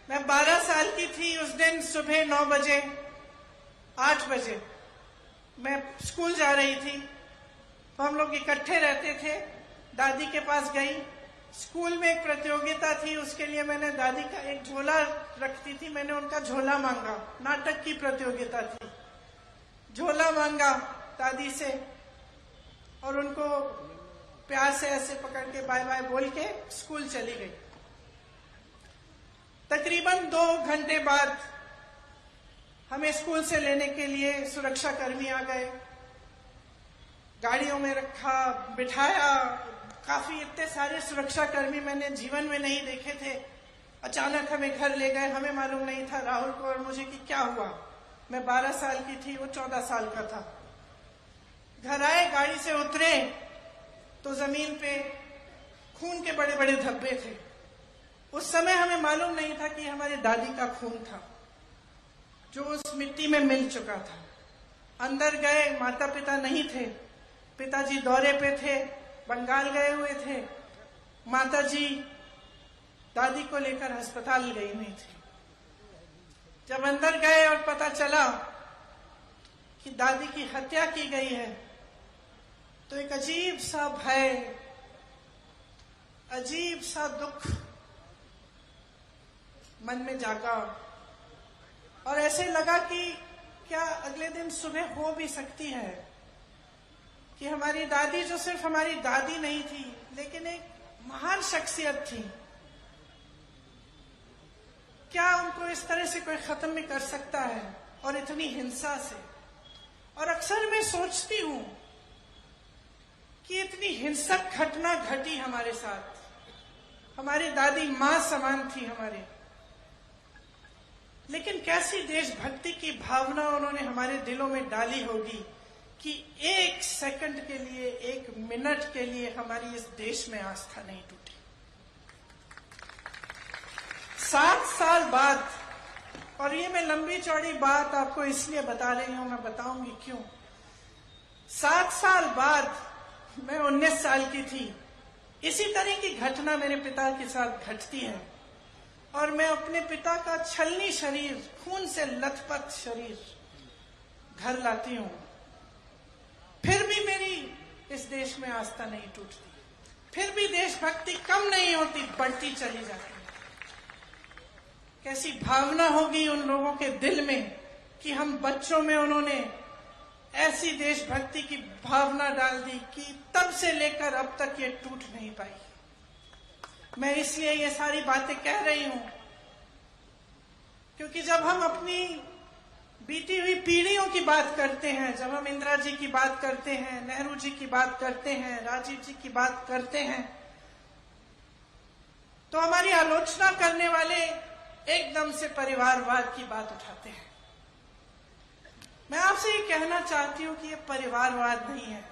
मैं 12 साल की थी उस दिन। सुबह 9 बजे 8 बजे मैं स्कूल जा रही थी, तो हम लोग इकट्ठे रहते थे। दादी के पास गई। स्कूल में एक प्रतियोगिता थी, उसके लिए मैंने दादी का एक झोला रखती थी, मैंने उनका झोला मांगा। नाटक की प्रतियोगिता थी। झोला मांगा दादी से और उनको प्यार से ऐसे पकड़ के बाय बाय बोल के स्कूल चली गई। तकरीबन 2 घंटे बाद हमें स्कूल से लेने के लिए सुरक्षा कर्मी आ गए। गाड़ियों में रखा, बिठाया। काफी इतने सारे सुरक्षा कर्मी मैंने जीवन में नहीं देखे थे। अचानक हमें घर ले गए। हमें मालूम नहीं था, राहुल को और मुझे, कि क्या हुआ। मैं 12 साल की थी, वो 14 साल का था। घर आए, गाड़ी से उतरे तो जमीन पे खून के बड़े बड़े धब्बे थे। उस समय हमें मालूम नहीं था कि हमारी दादी का खून था जो उस मिट्टी में मिल चुका था। अंदर गए, माता पिता नहीं थे। पिताजी दौरे पे थे, बंगाल गए हुए थे। माताजी दादी को लेकर अस्पताल गई नहीं थी। जब अंदर गए और पता चला कि दादी की हत्या की गई है, तो एक अजीब सा भय, अजीब सा दुख मन में जागा और ऐसे लगा कि क्या अगले दिन सुबह हो भी सकती है कि हमारी दादी, जो सिर्फ हमारी दादी नहीं थी लेकिन एक महान शख्सियत थी, क्या उनको इस तरह से कोई खत्म भी कर सकता है, और इतनी हिंसा से। और अक्सर मैं सोचती हूं कि इतनी हिंसक घटना घटी हमारे साथ। हमारी दादी मां समान थी हमारे, लेकिन कैसी देशभक्ति की भावना उन्होंने हमारे दिलों में डाली होगी कि 1 सेकंड के लिए, 1 मिनट के लिए हमारी इस देश में आस्था नहीं टूटी। 7 साल बाद, और ये मैं लंबी चौड़ी बात आपको इसलिए बता रही हूं, मैं बताऊंगी क्यों। 7 साल बाद, मैं 19 साल की थी, इसी तरह की घटना मेरे पिता के साथ घटती है और मैं अपने पिता का छलनी शरीर, खून से लथपथ शरीर घर लाती हूं। फिर भी मेरी इस देश में आस्था नहीं टूटती, फिर भी देशभक्ति कम नहीं होती, बढ़ती चली जाती है। कैसी भावना होगी उन लोगों के दिल में कि हम बच्चों में उन्होंने ऐसी देशभक्ति की भावना डाल दी कि तब से लेकर अब तक ये टूट नहीं पाई। मैं इसलिए ये सारी बातें कह रही हूं क्योंकि जब हम अपनी बीती हुई पीढ़ियों की बात करते हैं, जब हम इंदिरा जी की बात करते हैं, नेहरू जी की बात करते हैं, राजीव जी की बात करते हैं, तो हमारी आलोचना करने वाले एकदम से परिवारवाद की बात उठाते हैं। मैं आपसे ये कहना चाहती हूं कि ये परिवारवाद नहीं है,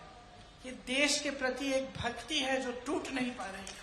ये देश के प्रति एक भक्ति है जो टूट नहीं पा रही है।